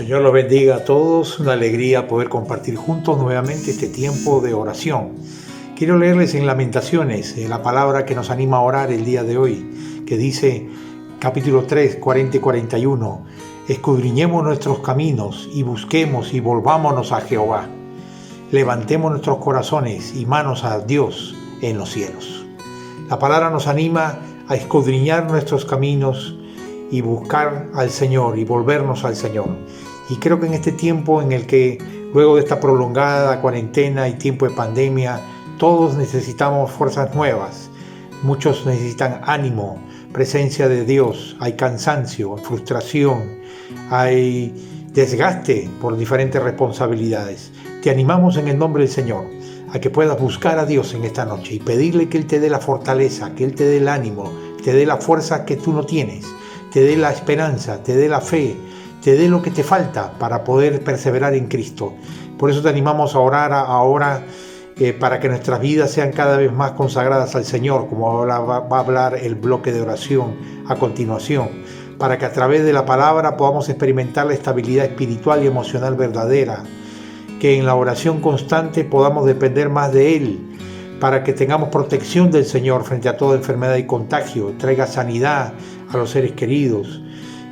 Señor los bendiga a todos, una alegría poder compartir juntos nuevamente este tiempo de oración. Quiero leerles en Lamentaciones la palabra que nos anima a orar el día de hoy, que dice, capítulo 3, 40 y 41, escudriñemos nuestros caminos y busquemos y volvámonos a Jehová. Levantemos nuestros corazones y manos a Dios en los cielos. La palabra nos anima a escudriñar nuestros caminos y buscar al Señor y volvernos al Señor. Y creo que en este tiempo en el que luego de esta prolongada cuarentena y tiempo de pandemia, todos necesitamos fuerzas nuevas. Muchos necesitan ánimo, presencia de Dios, hay cansancio, frustración, hay desgaste por diferentes responsabilidades. Te animamos en el nombre del Señor a que puedas buscar a Dios en esta noche y pedirle que Él te dé la fortaleza, que Él te dé el ánimo, te dé la fuerza que tú no tienes, te dé la esperanza, te dé la fe, te dé lo que te falta para poder perseverar en Cristo. Por eso te animamos a orar ahora para que nuestras vidas sean cada vez más consagradas al Señor, como ahora va a hablar el bloque de oración a continuación, para que a través de la palabra podamos experimentar la estabilidad espiritual y emocional verdadera, que en la oración constante podamos depender más de Él, para que tengamos protección del Señor frente a toda enfermedad y contagio, traiga sanidad a los seres queridos,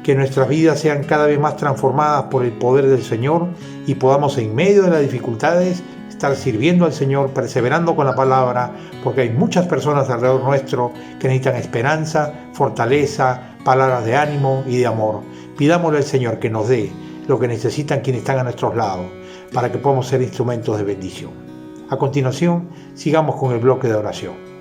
que nuestras vidas sean cada vez más transformadas por el poder del Señor y podamos en medio de las dificultades estar sirviendo al Señor, perseverando con la palabra, porque hay muchas personas alrededor nuestro que necesitan esperanza, fortaleza, palabras de ánimo y de amor. Pidámosle al Señor que nos dé lo que necesitan quienes están a nuestros lados, para que podamos ser instrumentos de bendición. A continuación, sigamos con el bloque de oración.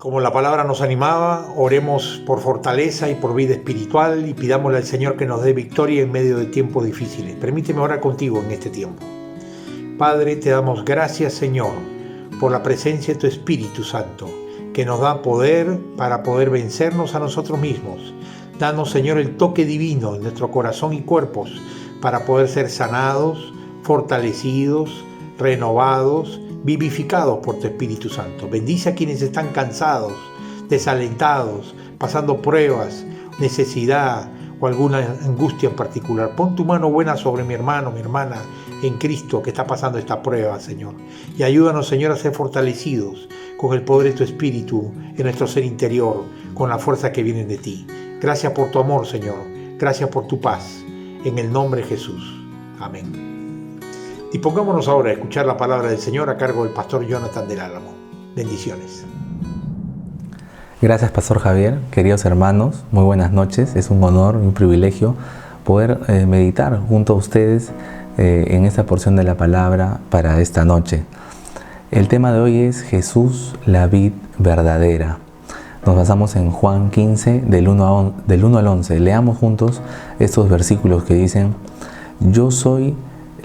Como la palabra nos animaba, oremos por fortaleza y por vida espiritual y pidámosle al Señor que nos dé victoria en medio de tiempos difíciles. Permíteme orar contigo en este tiempo. Padre, te damos gracias, Señor, por la presencia de tu Espíritu Santo, que nos da poder para poder vencernos a nosotros mismos. Danos, Señor, el toque divino en nuestro corazón y cuerpos para poder ser sanados, fortalecidos, renovados, vivificados por tu Espíritu Santo. Bendice a quienes están cansados, desalentados, pasando pruebas, necesidad o alguna angustia en particular. Pon tu mano buena sobre mi hermano, mi hermana en Cristo que está pasando esta prueba, Señor. Y ayúdanos, Señor, a ser fortalecidos con el poder de tu Espíritu en nuestro ser interior, con la fuerza que viene de ti. Gracias por tu amor, Señor. Gracias por tu paz. En el nombre de Jesús. Amén. Dispongámonos ahora a escuchar la palabra del Señor a cargo del pastor Jonathan del Álamo. Bendiciones. Gracias, pastor Javier. Queridos hermanos, muy buenas noches. Es un honor y un privilegio poder meditar junto a ustedes en esta porción de la palabra para esta noche. El tema de hoy es Jesús, la vid verdadera. Nos basamos en Juan 15, del 1 al 11. Leamos juntos estos versículos que dicen: Yo soy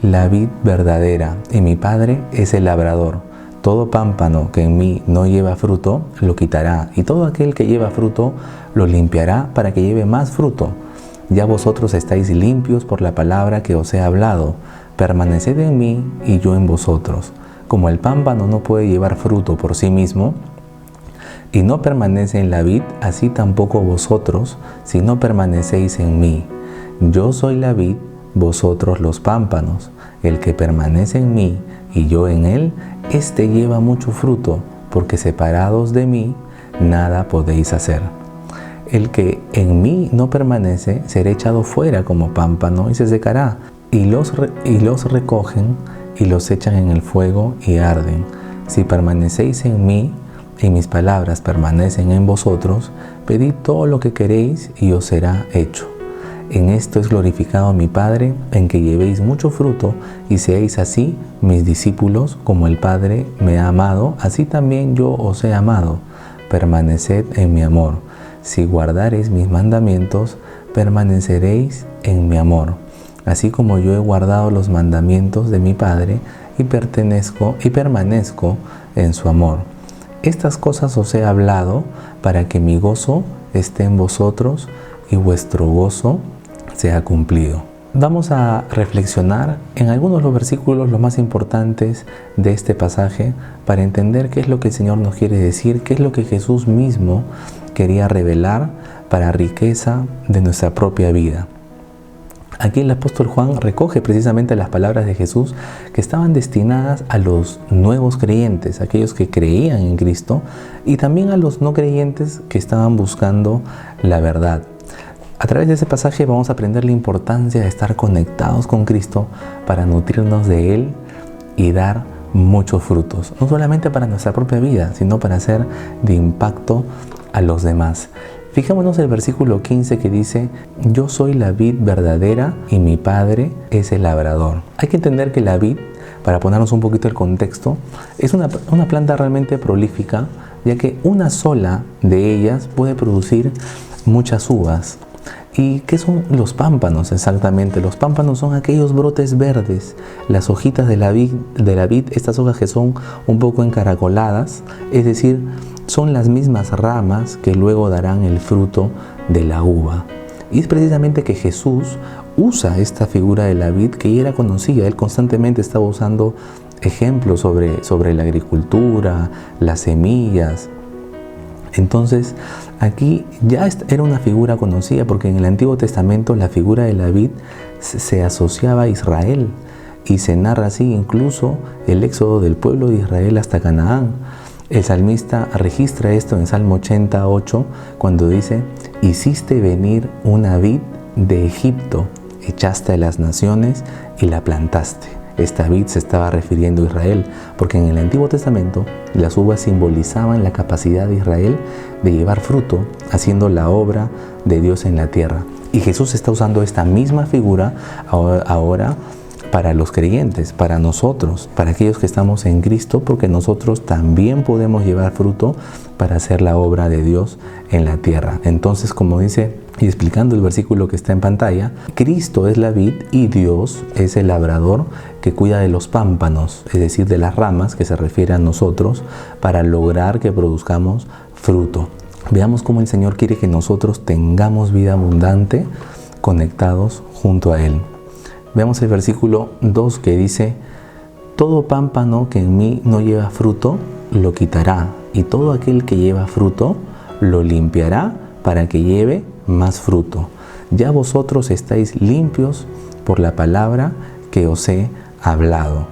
la vid verdadera, y mi Padre es el labrador. Todo pámpano que en mí no lleva fruto, lo quitará, y todo aquel que lleva fruto, lo limpiará para que lleve más fruto. Ya vosotros estáis limpios por la palabra que os he hablado. Permaneced en mí y yo en vosotros. Como el pámpano no puede llevar fruto por sí mismo, y no permanece en la vid, así tampoco vosotros, si no permanecéis en mí. Yo soy la vid, vosotros los pámpanos. El que permanece en mí y yo en él, éste lleva mucho fruto, porque separados de mí, nada podéis hacer. El que en mí no permanece, será echado fuera como pámpano y se secará, y los recogen y los echan en el fuego y arden. Si permanecéis en mí, y mis palabras permanecen en vosotros, pedid todo lo que queréis y os será hecho. En esto es glorificado mi Padre, en que llevéis mucho fruto y seáis así mis discípulos. Como el Padre me ha amado, así también yo os he amado. Permaneced en mi amor. Si guardareis mis mandamientos, permaneceréis en mi amor. Así como yo he guardado los mandamientos de mi Padre y permanezco en su amor. Estas cosas os he hablado para que mi gozo esté en vosotros y vuestro gozo sea cumplido. Vamos a reflexionar en algunos de los versículos los más importantes de este pasaje para entender qué es lo que el Señor nos quiere decir, qué es lo que Jesús mismo quería revelar para riqueza de nuestra propia vida. Aquí el apóstol Juan recoge precisamente las palabras de Jesús que estaban destinadas a los nuevos creyentes, aquellos que creían en Cristo, y también a los no creyentes que estaban buscando la verdad. A través de ese pasaje vamos a aprender la importancia de estar conectados con Cristo para nutrirnos de Él y dar muchos frutos, no solamente para nuestra propia vida, sino para ser de impacto a los demás. Fijémonos el versículo 15 que dice: Yo soy la vid verdadera y mi Padre es el labrador. Hay que entender que la vid, para ponernos un poquito el contexto, es una planta realmente prolífica, ya que una sola de ellas puede producir muchas uvas. ¿Y qué son los pámpanos exactamente? Los pámpanos son aquellos brotes verdes, las hojitas de la vid, estas hojas que son un poco encaracoladas, es decir, son las mismas ramas que luego darán el fruto de la uva. Y es precisamente que Jesús usa esta figura de la vid que ya era conocida. Él constantemente estaba usando ejemplos sobre la agricultura, las semillas. Entonces, aquí ya era una figura conocida, porque en el Antiguo Testamento la figura de la vid se asociaba a Israel, y se narra así incluso el éxodo del pueblo de Israel hasta Canaán. El salmista registra esto en Salmo 88 cuando dice: hiciste venir una vid de Egipto, echaste a las naciones y la plantaste. Esta vid se estaba refiriendo a Israel, porque en el Antiguo Testamento las uvas simbolizaban la capacidad de Israel de llevar fruto, haciendo la obra de Dios en la tierra. Y Jesús está usando esta misma figura ahora para los creyentes, para nosotros, para aquellos que estamos en Cristo, porque nosotros también podemos llevar fruto para hacer la obra de Dios en la tierra. Entonces, como dice, y explicando el versículo que está en pantalla, Cristo es la vid y Dios es el labrador que cuida de los pámpanos, es decir, de las ramas, que se refiere a nosotros, para lograr que produzcamos fruto. Veamos cómo el Señor quiere que nosotros tengamos vida abundante conectados junto a Él. Veamos el versículo 2 que dice: todo pámpano que en mí no lleva fruto, lo quitará, y todo aquel que lleva fruto, lo limpiará para que lleve más fruto. Ya vosotros estáis limpios por la palabra que os he hablado.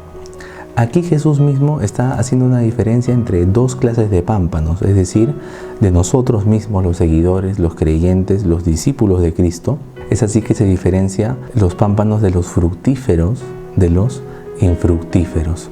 Aquí Jesús mismo está haciendo una diferencia entre dos clases de pámpanos, es decir, de nosotros mismos, los seguidores, los creyentes, los discípulos de Cristo. Es así que se diferencia los pámpanos de los fructíferos de los infructíferos.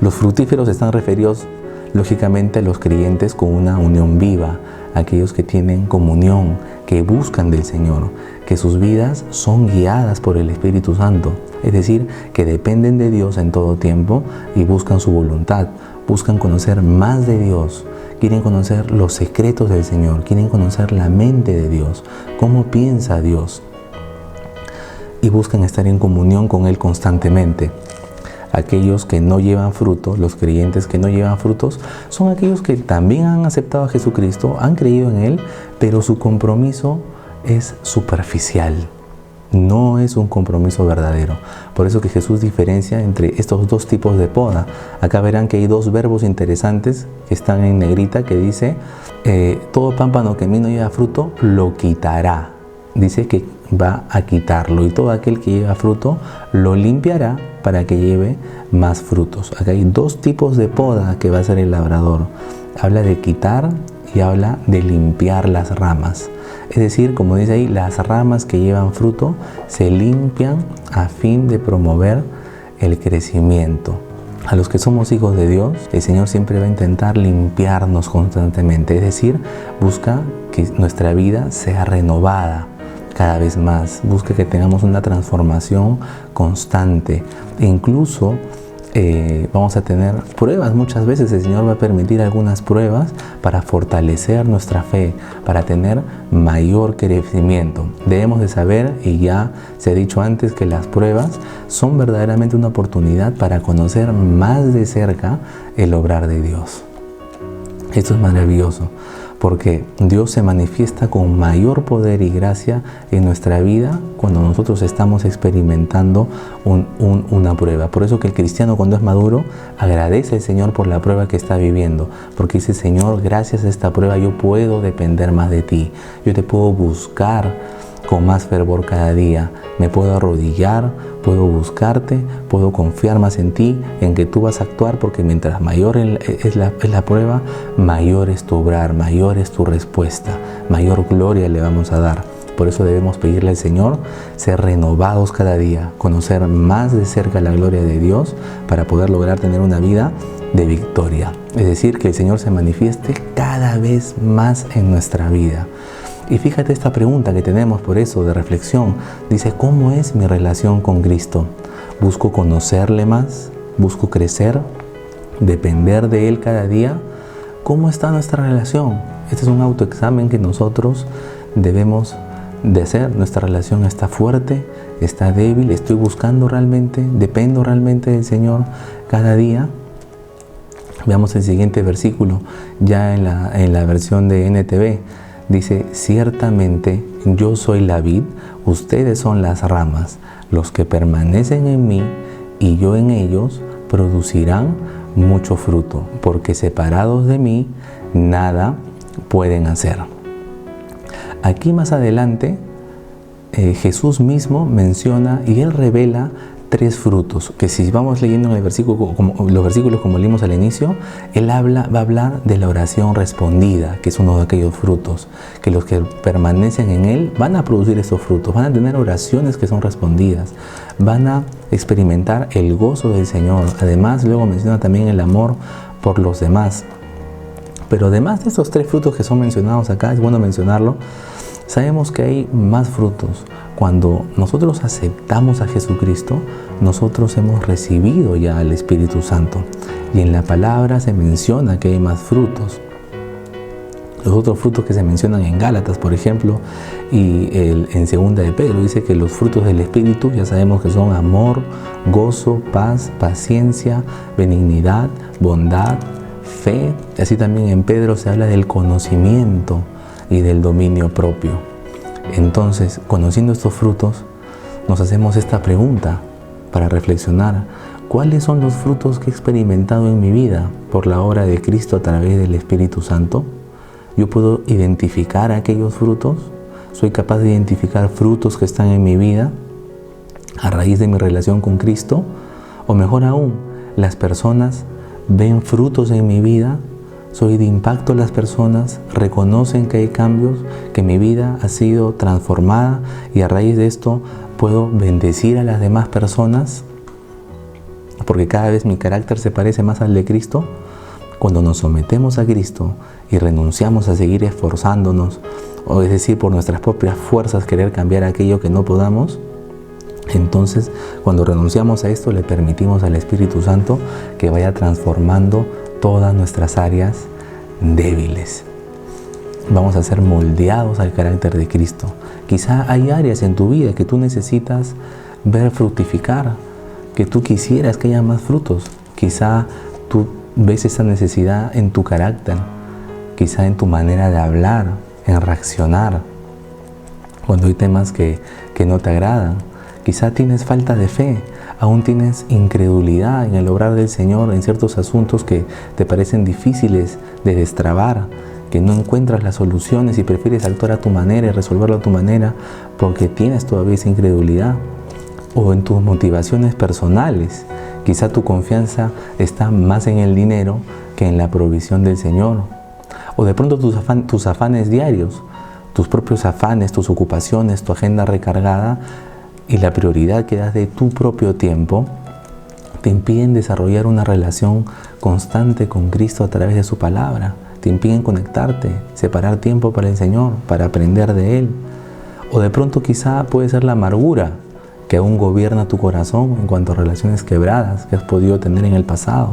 Los fructíferos están referidos lógicamente a los creyentes con una unión viva, aquellos que tienen comunión, que buscan del Señor, que sus vidas son guiadas por el Espíritu Santo, es decir, que dependen de Dios en todo tiempo y buscan su voluntad, buscan conocer más de Dios, quieren conocer los secretos del Señor, quieren conocer la mente de Dios, cómo piensa Dios, y buscan estar en comunión con Él constantemente. Aquellos que no llevan fruto, los creyentes que no llevan frutos, son aquellos que también han aceptado a Jesucristo, han creído en Él, pero su compromiso es superficial. No es un compromiso verdadero. Por eso que Jesús diferencia entre estos dos tipos de poda. Acá verán que hay dos verbos interesantes que están en negrita que dice: todo pámpano que en mí no lleva fruto, lo quitará. Dice que va a quitarlo, y todo aquel que lleva fruto lo limpiará para que lleve más frutos. Acá hay dos tipos de poda que va a hacer el labrador. Habla de quitar y habla de limpiar las ramas. Es decir, como dice ahí, las ramas que llevan fruto se limpian a fin de promover el crecimiento. A los que somos hijos de Dios, el Señor siempre va a intentar limpiarnos constantemente. Es decir, busca que nuestra vida sea renovada cada vez más, busca que tengamos una transformación constante. E incluso vamos a tener pruebas. Muchas veces el Señor va a permitir algunas pruebas para fortalecer nuestra fe, para tener mayor crecimiento. Debemos de saber, y ya se ha dicho antes, que las pruebas son verdaderamente una oportunidad para conocer más de cerca el obrar de Dios. Esto es maravilloso, porque Dios se manifiesta con mayor poder y gracia en nuestra vida cuando nosotros estamos experimentando una prueba. Por eso que el cristiano, cuando es maduro, agradece al Señor por la prueba que está viviendo, porque dice: Señor, gracias a esta prueba yo puedo depender más de ti, yo te puedo buscar con más fervor cada día, me puedo arrodillar, puedo buscarte, puedo confiar más en ti, en que tú vas a actuar, porque mientras mayor es la prueba, mayor es tu obrar, mayor es tu respuesta, mayor gloria le vamos a dar. Por eso debemos pedirle al Señor ser renovados cada día, conocer más de cerca la gloria de Dios para poder lograr tener una vida de victoria. Es decir, que el Señor se manifieste cada vez más en nuestra vida. Y fíjate esta pregunta que tenemos por eso de reflexión. Dice: ¿cómo es mi relación con Cristo? ¿Busco conocerle más? ¿Busco crecer? ¿Depender de Él cada día? ¿Cómo está nuestra relación? Este es un autoexamen que nosotros debemos de hacer. Nuestra relación está fuerte, está débil, estoy buscando realmente, dependo realmente del Señor cada día. Veamos el siguiente versículo, ya en la versión de NTV. Dice: ciertamente yo soy la vid, ustedes son las ramas, los que permanecen en mí y yo en ellos producirán mucho fruto, porque separados de mí nada pueden hacer. Aquí más adelante Jesús mismo menciona y Él revela tres frutos, que si vamos leyendo en el versículo, los versículos como leímos al inicio, Él va a hablar de la oración respondida, que es uno de aquellos frutos, que los que permanecen en Él van a producir esos frutos, van a tener oraciones que son respondidas, van a experimentar el gozo del Señor. Además, luego menciona también el amor por los demás. Pero además de estos tres frutos que son mencionados acá, es bueno mencionarlo, Sabemos que hay más frutos. Cuando nosotros aceptamos a Jesucristo, nosotros hemos recibido ya al Espíritu Santo. Y en la palabra se menciona que hay más frutos. Los otros frutos que se mencionan en Gálatas, por ejemplo, y en Segunda de Pedro, dice que los frutos del Espíritu ya sabemos que son amor, gozo, paz, paciencia, benignidad, bondad, fe. Así también en Pedro se habla del conocimiento y del dominio propio. Entonces, conociendo estos frutos, nos hacemos esta pregunta para reflexionar: ¿cuáles son los frutos que he experimentado en mi vida por la obra de Cristo a través del Espíritu Santo? ¿Yo puedo identificar aquellos frutos? ¿Soy capaz de identificar frutos que están en mi vida a raíz de mi relación con Cristo? O mejor aún, ¿las personas ven frutos en mi vida? ¿Soy de impacto a las personas? ¿Reconocen que hay cambios? ¿Que mi vida ha sido transformada y a raíz de esto puedo bendecir a las demás personas? Porque cada vez mi carácter se parece más al de Cristo. Cuando nos sometemos a Cristo y renunciamos a seguir esforzándonos, o es decir, por nuestras propias fuerzas querer cambiar aquello que no podamos, entonces cuando renunciamos a esto le permitimos al Espíritu Santo que vaya transformando todas nuestras áreas débiles. Vamos a ser moldeados al carácter de Cristo. Quizá hay áreas en tu vida que tú necesitas ver fructificar, que tú quisieras que haya más frutos. Quizá tú ves esa necesidad en tu carácter, quizá en tu manera de hablar, en reaccionar, cuando hay temas que no te agradan. Quizá tienes falta de fe, aún tienes incredulidad en el obrar del Señor en ciertos asuntos que te parecen difíciles de destrabar, que no encuentras las soluciones y prefieres actuar a tu manera y resolverlo a tu manera porque tienes todavía esa incredulidad. O en tus motivaciones personales, quizá tu confianza está más en el dinero que en la provisión del Señor. O de pronto tus afanes diarios, tus propios afanes, tus ocupaciones, tu agenda recargada y la prioridad que das de tu propio tiempo te impiden desarrollar una relación constante con Cristo a través de su palabra. Te impiden conectarte, separar tiempo para el Señor, para aprender de Él. O de pronto quizá puede ser la amargura que aún gobierna tu corazón en cuanto a relaciones quebradas que has podido tener en el pasado,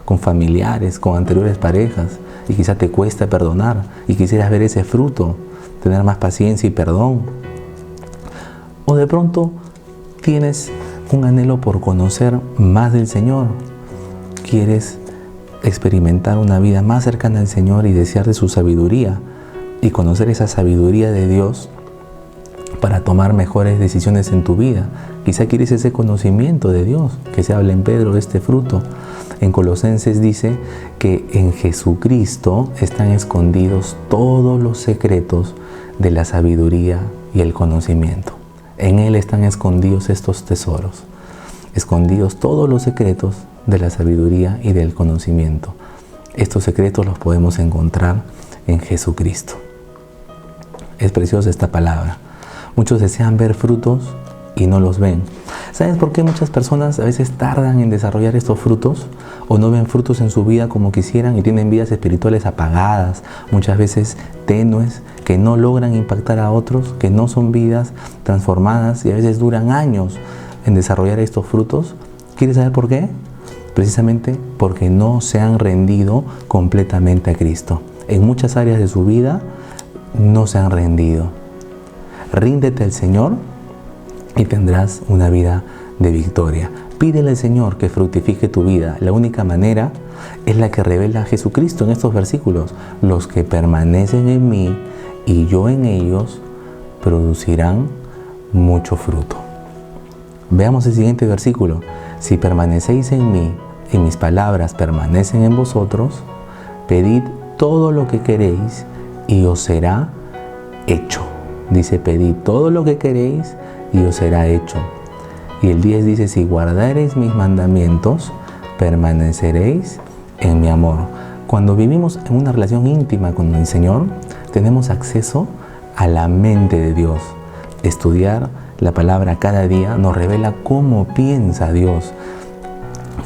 con familiares, con anteriores parejas, y quizá te cuesta perdonar y quisieras ver ese fruto, tener más paciencia y perdón. O de pronto tienes un anhelo por conocer más del Señor, quieres experimentar una vida más cercana al Señor y desear de su sabiduría y conocer esa sabiduría de Dios para tomar mejores decisiones en tu vida. Quizá quieres ese conocimiento de Dios, que se habla en Pedro de este fruto. En Colosenses dice que en Jesucristo están escondidos todos los secretos de la sabiduría y el conocimiento. En Él están escondidos estos tesoros, escondidos todos los secretos de la sabiduría y del conocimiento. Estos secretos los podemos encontrar en Jesucristo. Es preciosa esta palabra. Muchos desean ver frutos y no los ven. ¿Sabes por qué muchas personas a veces tardan en desarrollar estos frutos o no ven frutos en su vida como quisieran y tienen vidas espirituales apagadas, muchas veces tenues, que no logran impactar a otros, que no son vidas transformadas y a veces duran años en desarrollar estos frutos? ¿Quieres saber por qué? Precisamente porque no se han rendido completamente a Cristo. En muchas áreas de su vida no se han rendido. Ríndete al Señor y tendrás una vida de victoria. Pídele al Señor que fructifique tu vida. La única manera es la que revela Jesucristo en estos versículos. Los que permanecen en mí y yo en ellos producirán mucho fruto. Veamos el siguiente versículo. Si permanecéis en mí y mis palabras permanecen en vosotros, pedid todo lo que queréis y os será hecho. Dice, pedid todo lo que queréis y os será hecho. Y el 10 dice, si guardareis mis mandamientos, permaneceréis en mi amor. Cuando vivimos en una relación íntima con el Señor, tenemos acceso a la mente de Dios. Estudiar la palabra cada día nos revela cómo piensa Dios,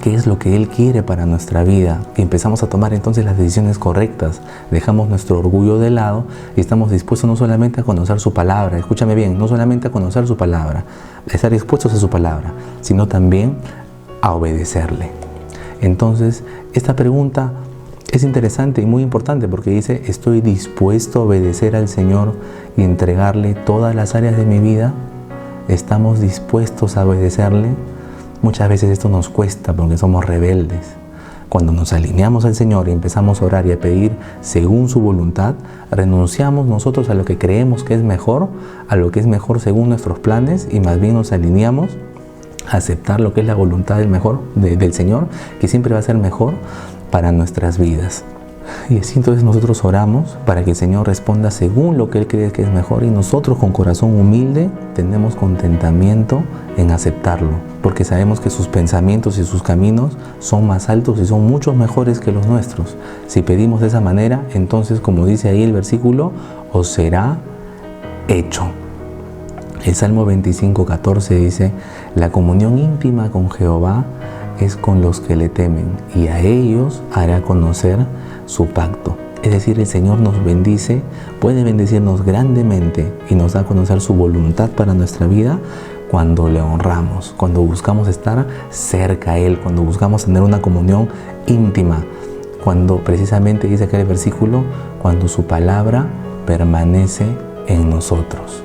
qué es lo que Él quiere para nuestra vida y empezamos a tomar entonces las decisiones correctas, dejamos nuestro orgullo de lado y estamos dispuestos no solamente a conocer su palabra, escúchame bien, no solamente a conocer su palabra, a estar dispuestos a su palabra, sino también a obedecerle. Entonces, esta pregunta es interesante y muy importante porque dice, ¿estoy dispuesto a obedecer al Señor y entregarle todas las áreas de mi vida? ¿Estamos dispuestos a obedecerle? Muchas veces esto nos cuesta porque somos rebeldes. Cuando nos alineamos al Señor y empezamos a orar y a pedir según su voluntad, renunciamos nosotros a lo que creemos que es mejor, a lo que es mejor según nuestros planes y más bien nos alineamos a aceptar lo que es la voluntad del Señor, que siempre va a ser mejor para nuestras vidas. Y así entonces nosotros oramos para que el Señor responda según lo que Él cree que es mejor y nosotros con corazón humilde tenemos contentamiento en aceptarlo, porque sabemos que sus pensamientos y sus caminos son más altos y son mucho mejores que los nuestros. Si pedimos de esa manera, entonces como dice ahí el versículo, os será hecho. El Salmo 25:14 dice, la comunión íntima con Jehová es con los que le temen y a ellos hará conocer su pacto. Es decir, el Señor nos bendice, puede bendecirnos grandemente y nos da a conocer su voluntad para nuestra vida cuando le honramos, cuando buscamos estar cerca a Él, cuando buscamos tener una comunión íntima, cuando precisamente dice acá el versículo, cuando su palabra permanece en nosotros.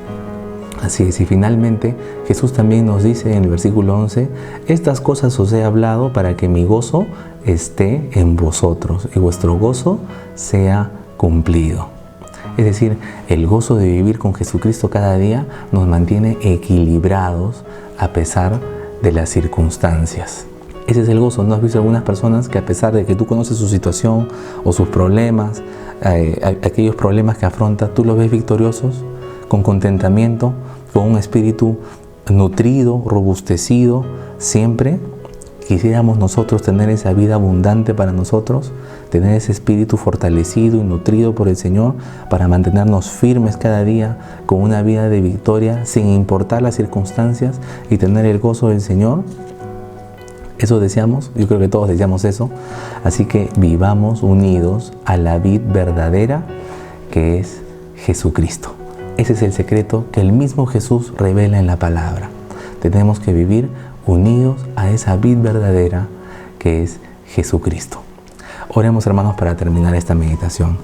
Así es, y finalmente Jesús también nos dice en el versículo 11, estas cosas os he hablado para que mi gozo esté en vosotros y vuestro gozo sea cumplido. Es decir, el gozo de vivir con Jesucristo cada día nos mantiene equilibrados a pesar de las circunstancias. Ese es el gozo. ¿No has visto algunas personas que a pesar de que tú conoces su situación o sus problemas, aquellos problemas que afronta, tú los ves victoriosos? Con contentamiento, con un espíritu nutrido, robustecido, siempre quisiéramos nosotros tener esa vida abundante para nosotros, tener ese espíritu fortalecido y nutrido por el Señor para mantenernos firmes cada día con una vida de victoria sin importar las circunstancias y tener el gozo del Señor. Eso deseamos, yo creo que todos deseamos eso, así que vivamos unidos a la vid verdadera que es Jesucristo. Ese es el secreto que el mismo Jesús revela en la palabra. Tenemos que vivir unidos a esa vid verdadera que es Jesucristo. Oremos, hermanos, para terminar esta meditación.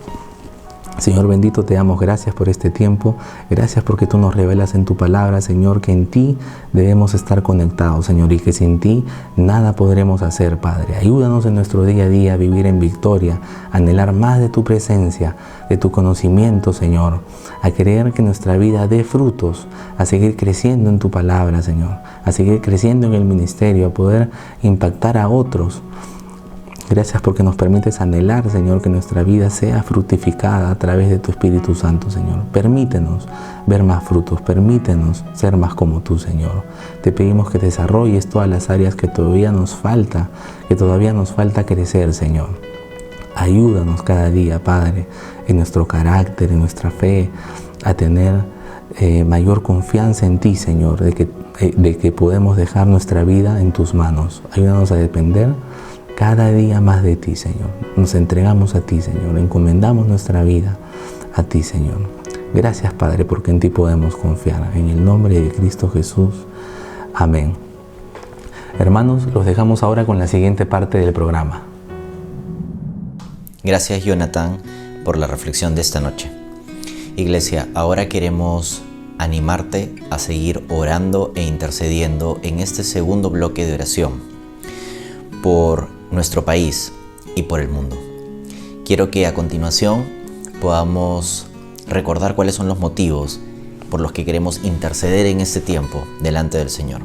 Señor bendito, te damos gracias por este tiempo. Gracias porque tú nos revelas en tu palabra, Señor, que en ti debemos estar conectados, Señor, y que sin ti nada podremos hacer, Padre. Ayúdanos en nuestro día a día a vivir en victoria, a anhelar más de tu presencia, de tu conocimiento, Señor, a creer que nuestra vida dé frutos, a seguir creciendo en tu palabra, Señor, a seguir creciendo en el ministerio, a poder impactar a otros. Gracias porque nos permites anhelar, Señor, que nuestra vida sea fructificada a través de tu Espíritu Santo, Señor. Permítenos ver más frutos, permítenos ser más como tú, Señor. Te pedimos que desarrolles todas las áreas que todavía nos falta crecer, Señor. Ayúdanos cada día, Padre, en nuestro carácter, en nuestra fe, a tener mayor confianza en ti, Señor, de que podemos dejar nuestra vida en tus manos. Ayúdanos a depender cada día más de ti, Señor. Nos entregamos a ti, Señor. Encomendamos nuestra vida a ti, Señor. Gracias, Padre, porque en ti podemos confiar. En el nombre de Cristo Jesús. Amén. Hermanos, los dejamos ahora con la siguiente parte del programa. Gracias, Jonathan, por la reflexión de esta noche. Iglesia, ahora queremos animarte a seguir orando e intercediendo en este segundo bloque de oración por nuestro país y por el mundo. Quiero que a continuación podamos recordar cuáles son los motivos por los que queremos interceder en este tiempo delante del Señor,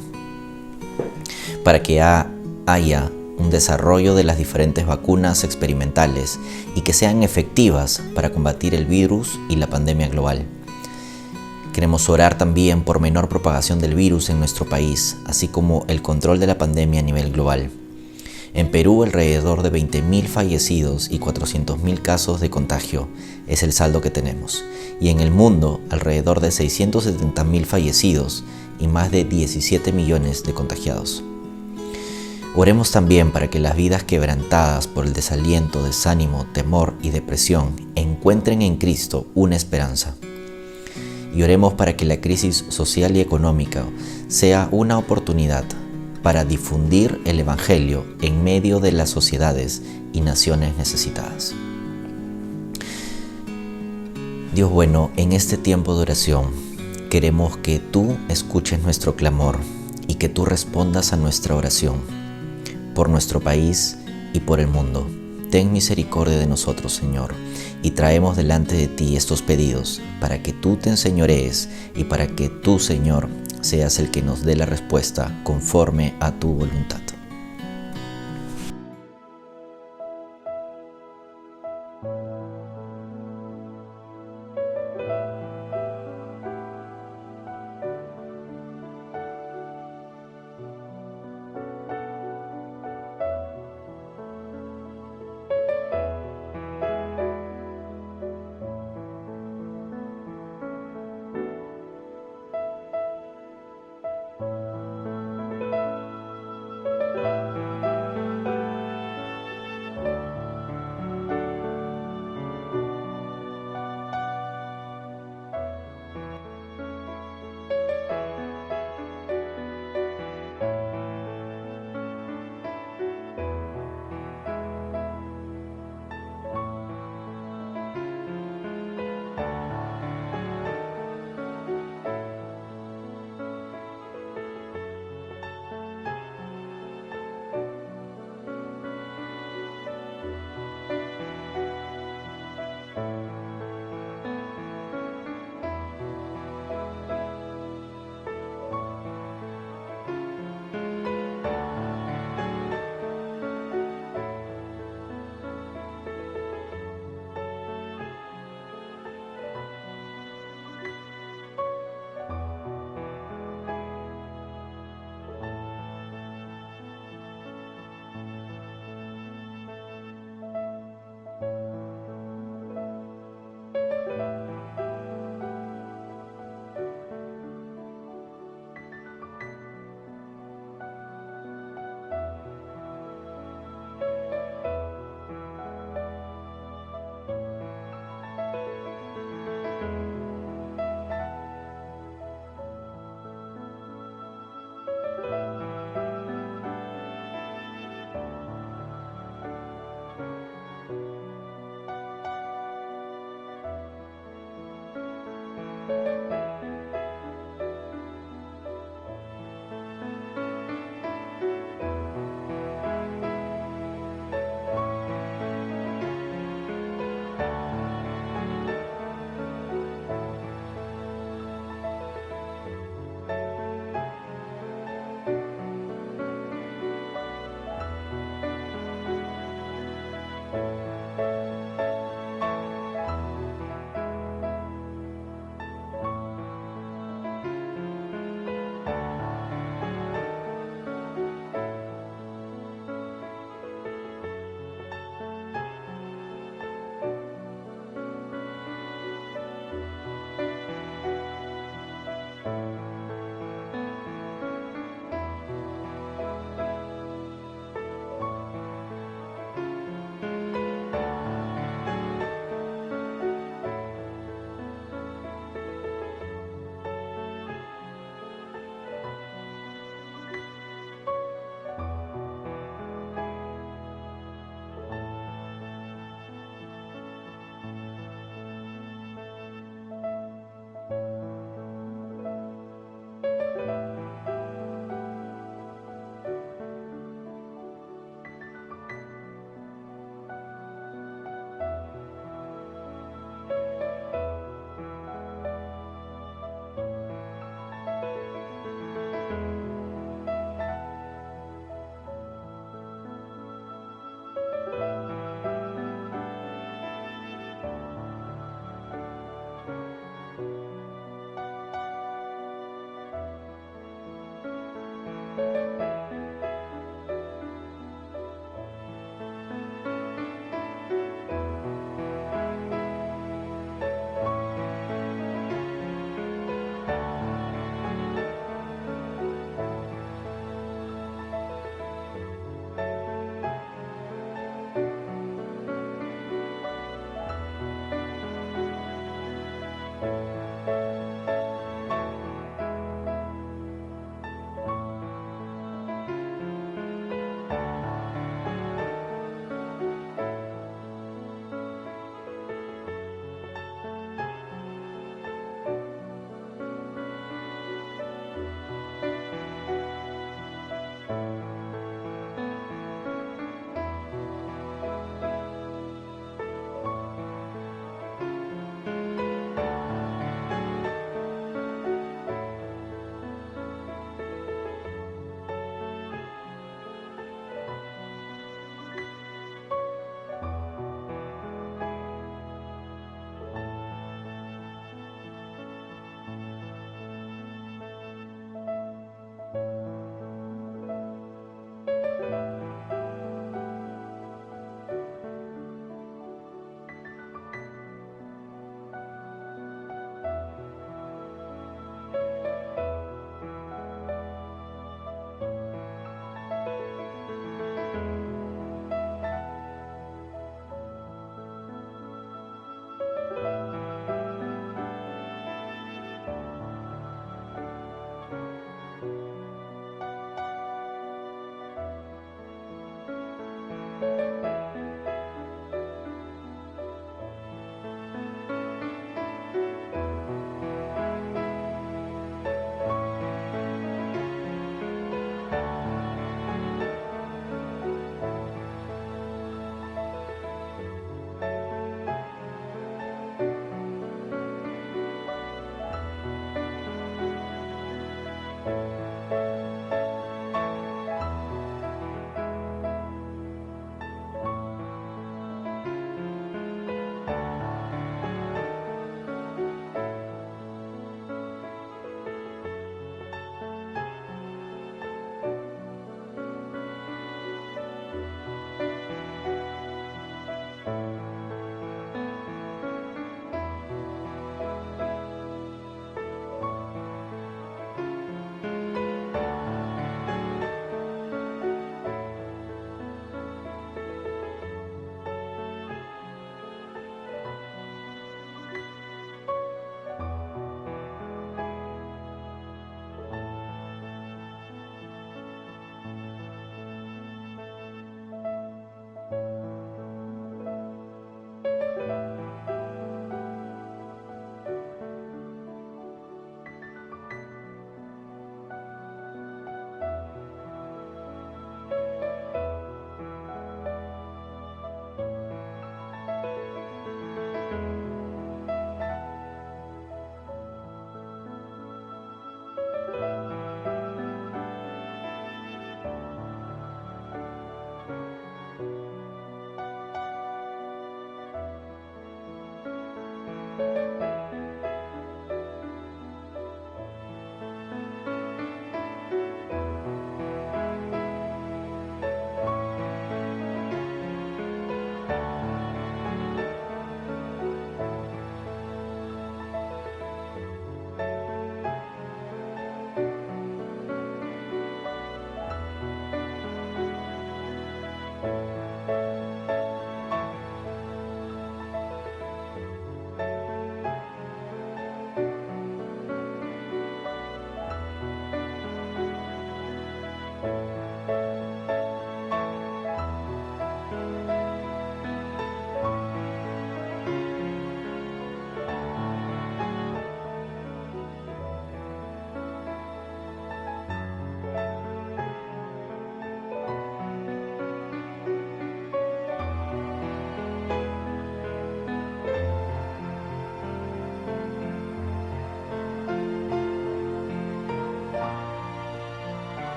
para que haya un desarrollo de las diferentes vacunas experimentales y que sean efectivas para combatir el virus y la pandemia global. Queremos orar también por menor propagación del virus en nuestro país, así como el control de la pandemia a nivel global. En Perú, alrededor de 20.000 fallecidos y 400.000 casos de contagio es el saldo que tenemos. Y en el mundo, alrededor de 670.000 fallecidos y más de 17 millones de contagiados. Oremos también para que las vidas quebrantadas por el desaliento, desánimo, temor y depresión encuentren en Cristo una esperanza. Y oremos para que la crisis social y económica sea una oportunidad para difundir el Evangelio en medio de las sociedades y naciones necesitadas. Dios bueno, en este tiempo de oración queremos que tú escuches nuestro clamor y que tú respondas a nuestra oración por nuestro país y por el mundo. Ten misericordia de nosotros, Señor, y traemos delante de ti estos pedidos para que tú te enseñorees y para que tú, Señor, seas el que nos dé la respuesta conforme a tu voluntad.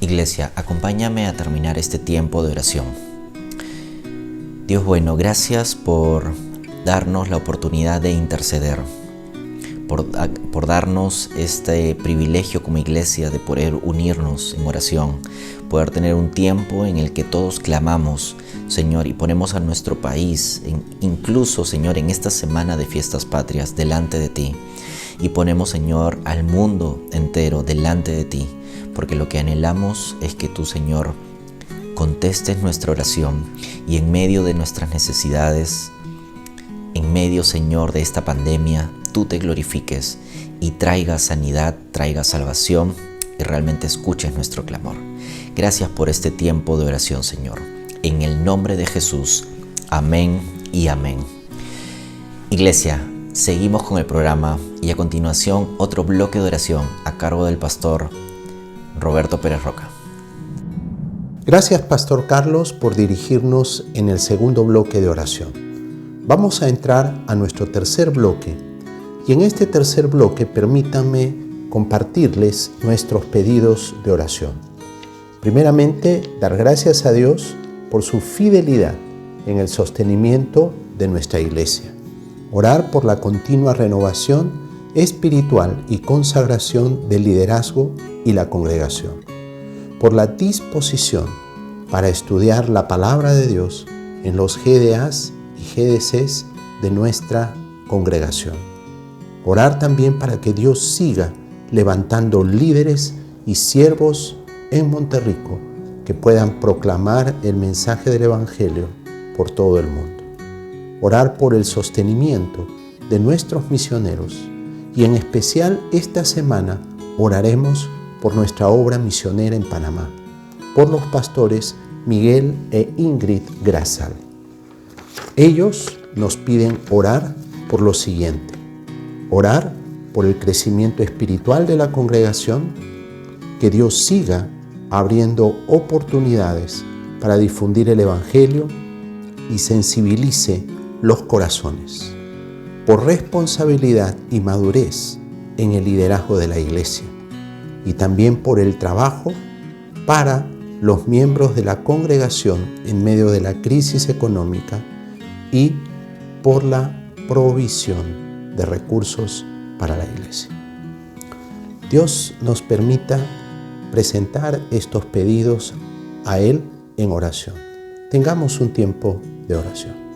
Iglesia, acompáñame a terminar este tiempo de oración. Dios bueno, gracias por darnos la oportunidad de interceder, por darnos este privilegio como iglesia de poder unirnos en oración, poder tener un tiempo en el que todos clamamos, Señor, y ponemos a nuestro país, incluso, Señor, en esta semana de fiestas patrias, delante de ti. Y ponemos, Señor, al mundo entero delante de ti, porque lo que anhelamos es que tú, Señor, contestes nuestra oración y en medio de nuestras necesidades, en medio, Señor, de esta pandemia, tú te glorifiques y traigas sanidad, traigas salvación y realmente escuches nuestro clamor. Gracias por este tiempo de oración, Señor. En el nombre de Jesús, amén y amén. Iglesia, seguimos con el programa y a continuación otro bloque de oración a cargo del pastor Roberto Pérez Roca. Gracias, Pastor Carlos, por dirigirnos en el segundo bloque de oración. Vamos a entrar a nuestro tercer bloque y en este tercer bloque permítanme compartirles nuestros pedidos de oración. Primeramente, dar gracias a Dios por su fidelidad en el sostenimiento de nuestra iglesia. Orar por la continua renovación espiritual y consagración del liderazgo y la congregación. Por la disposición para estudiar la palabra de Dios en los GDAs y GDCs de nuestra congregación. Orar también para que Dios siga levantando líderes y siervos en Monterrico que puedan proclamar el mensaje del Evangelio por todo el mundo. Orar por el sostenimiento de nuestros misioneros y en especial esta semana oraremos por nuestra obra misionera en Panamá, por los pastores Miguel e Ingrid Grasal. Ellos nos piden orar por lo siguiente: orar por el crecimiento espiritual de la congregación, que Dios siga abriendo oportunidades para difundir el Evangelio y sensibilice los corazones, por responsabilidad y madurez en el liderazgo de la iglesia, y también por el trabajo para los miembros de la congregación en medio de la crisis económica y por la provisión de recursos para la iglesia. Dios nos permita presentar estos pedidos a Él en oración. Tengamos un tiempo de oración.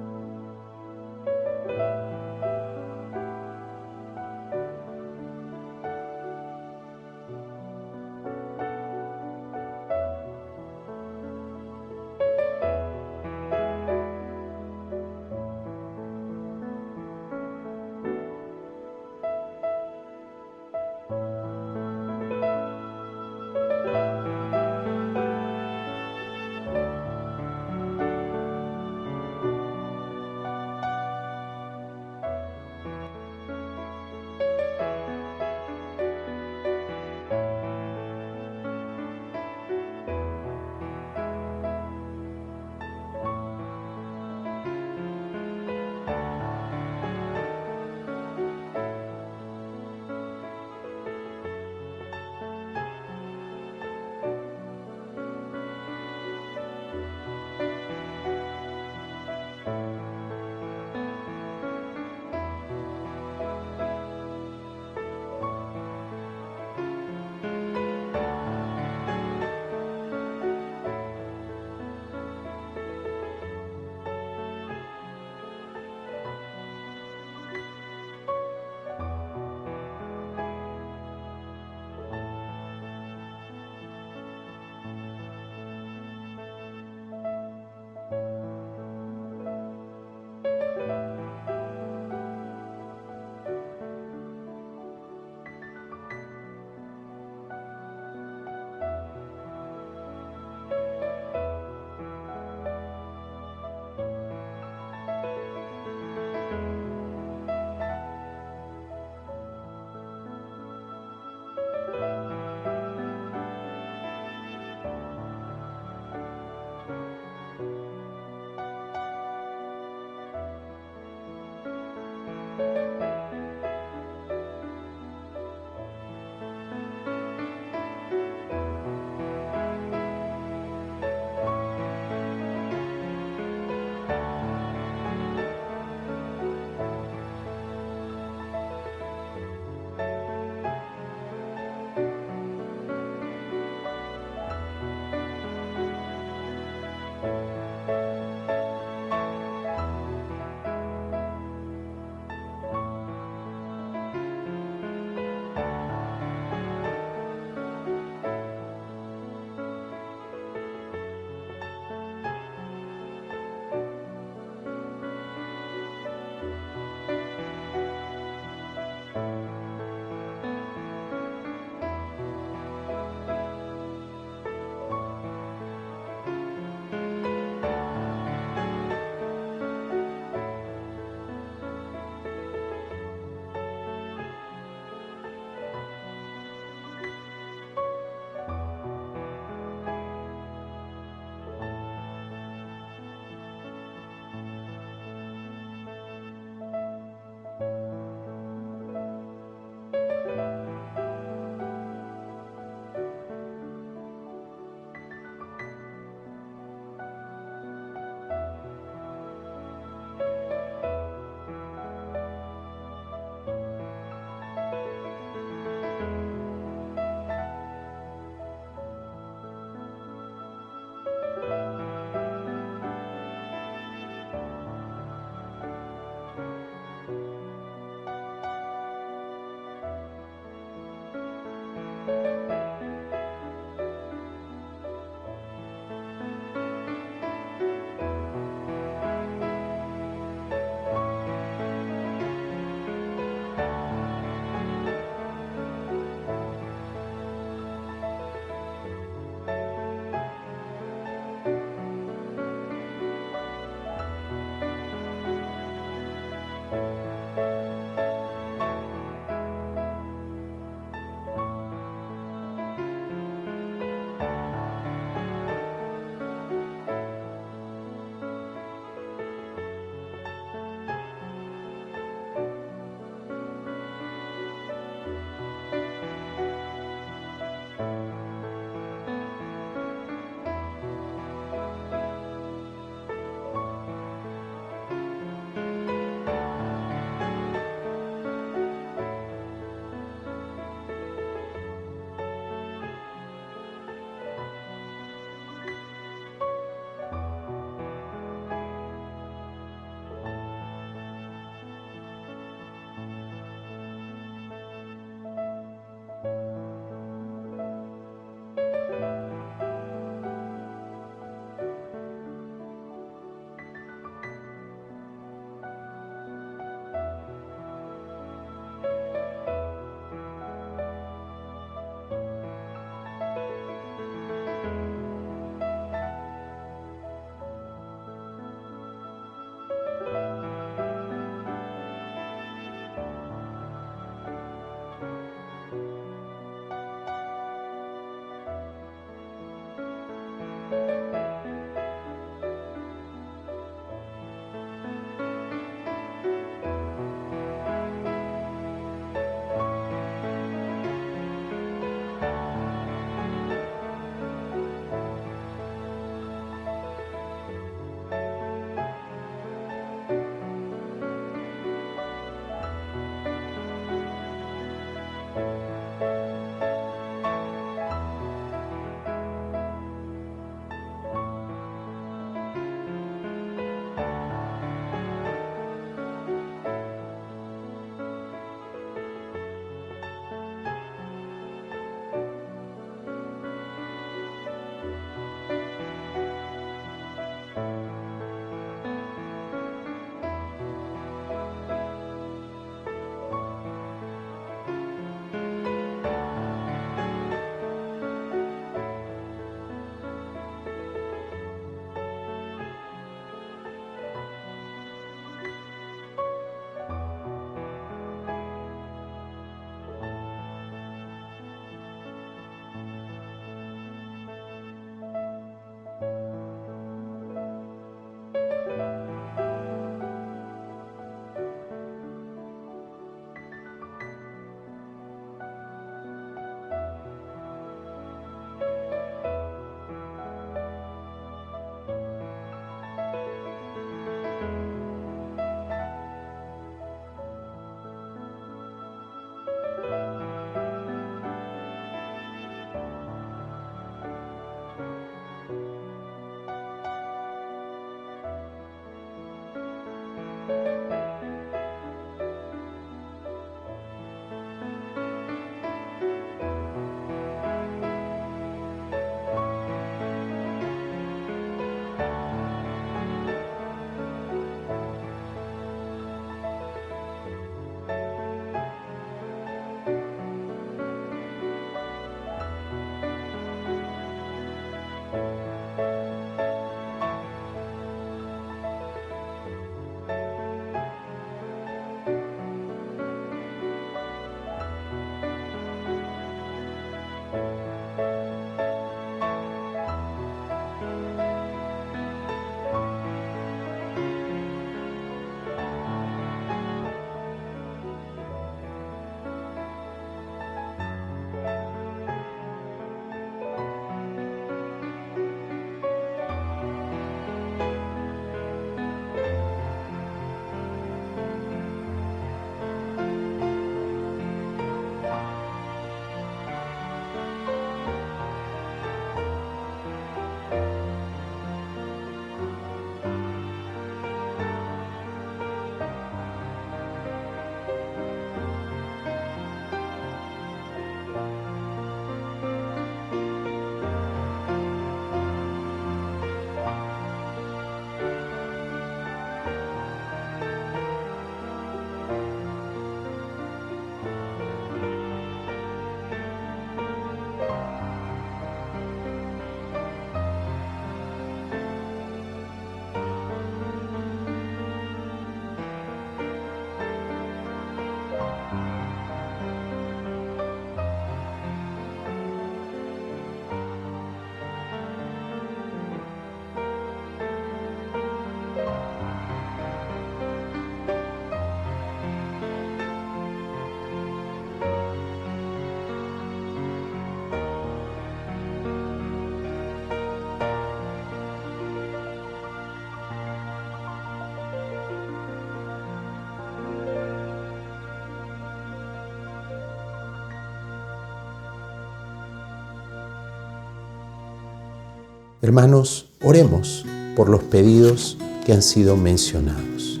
Hermanos, oremos por los pedidos que han sido mencionados.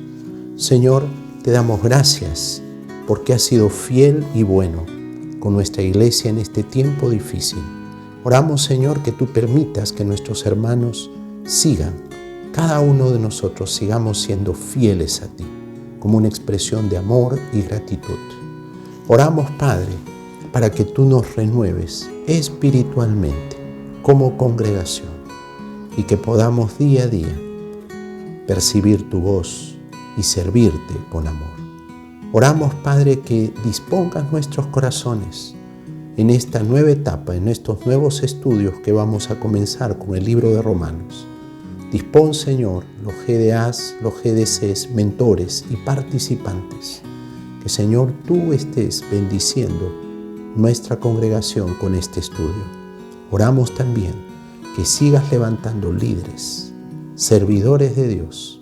Señor, te damos gracias porque has sido fiel y bueno con nuestra iglesia en este tiempo difícil. Oramos, Señor, que tú permitas que nuestros hermanos sigan, cada uno de nosotros sigamos siendo fieles a ti, como una expresión de amor y gratitud. Oramos, Padre, para que tú nos renueves espiritualmente como congregación y que podamos día a día percibir tu voz y servirte con amor. Oramos, Padre, que dispongas nuestros corazones en esta nueva etapa, en estos nuevos estudios que vamos a comenzar con el libro de Romanos. Dispón, Señor, los GDAs, los GDCs, mentores y participantes. Que, Señor, tú estés bendiciendo nuestra congregación con este estudio. Oramos también que sigas levantando líderes, servidores de Dios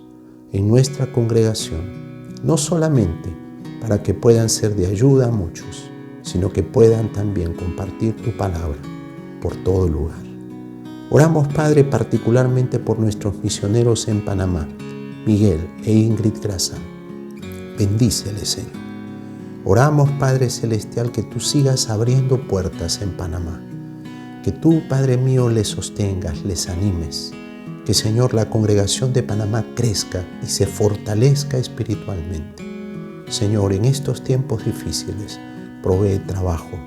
en nuestra congregación, no solamente para que puedan ser de ayuda a muchos, sino que puedan también compartir tu palabra por todo lugar. Oramos, Padre, particularmente por nuestros misioneros en Panamá, Miguel e Ingrid Grasa. Bendíceles, Señor. Oramos, Padre Celestial, que tú sigas abriendo puertas en Panamá. Que tú, Padre mío, les sostengas, les animes. Que, Señor, la congregación de Panamá crezca y se fortalezca espiritualmente. Señor, en estos tiempos difíciles, provee trabajo,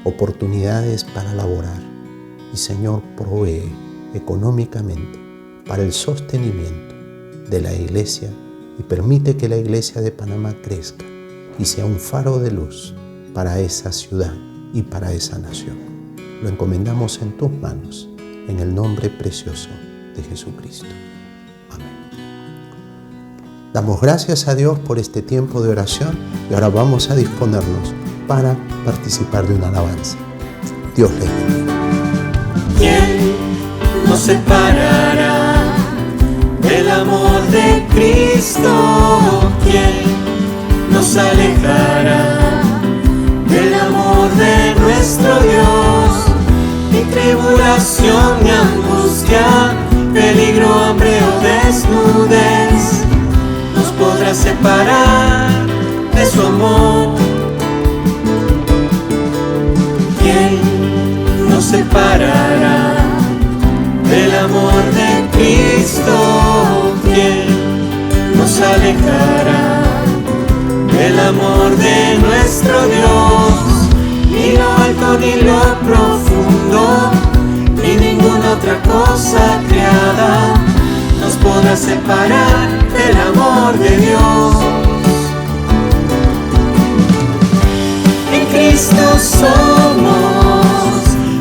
oportunidades para laborar y, Señor, provee económicamente para el sostenimiento de la iglesia y permite que la iglesia de Panamá crezca y sea un faro de luz para esa ciudad y para esa nación. Lo encomendamos en tus manos, en el nombre precioso de Jesucristo. Damos gracias a Dios por este tiempo de oración y ahora vamos a disponernos para participar de una alabanza. Dios les bendiga. ¿Quién nos separará del amor de Cristo? ¿Quién nos alejará del amor de nuestro Dios? Ni tribulación, ni angustia, peligro, hambre o desnudez podrá separar de su amor. ¿Quién nos separará del amor de Cristo? ¿Quién nos alejará del amor de nuestro Dios? Ni lo alto ni lo profundo, ni ninguna otra cosa creada nos podrá separar del amor de Dios. En Cristo somos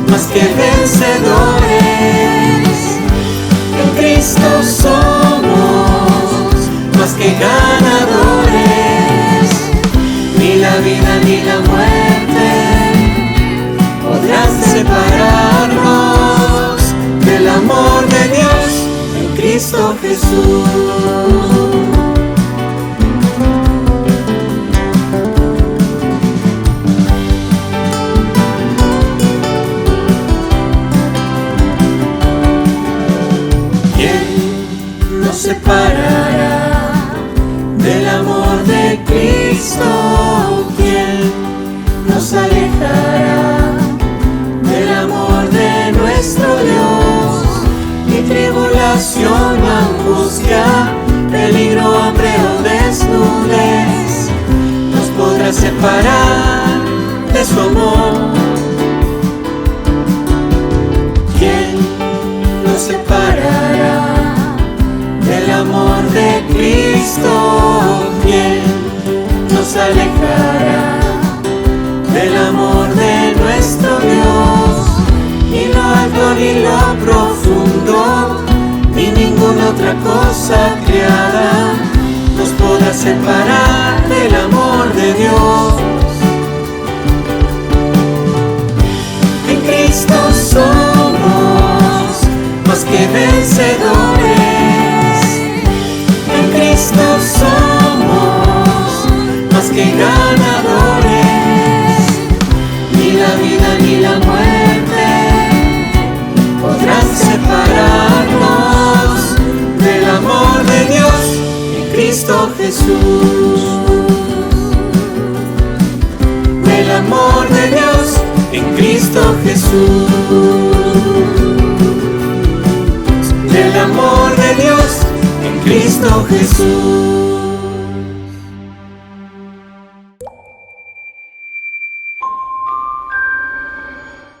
más que vencedores. En Cristo somos más que ganadores. Ni la vida ni la muerte podrán separarnos del amor de Dios. Cristo Jesús. ¿Quién nos separará del amor de Cristo? ¿Quién nos alejará del amor de nuestro Dios? Ni tribulación, angustia, peligro, hambre o desnudez nos podrá separar de su amor. ¿Quién nos separará del amor de Cristo? ¿Quién nos alejará del amor de nuestro Dios? Ni lo alto ni lo profundo, ni ninguna otra cosa creada nos podrá separar del amor de Dios. En Cristo somos más que vencedores. En Cristo somos más que ganadores. Ni la vida ni la muerte podrán separar Del amor de Dios en Cristo Jesús. Del amor de Dios en Cristo Jesús.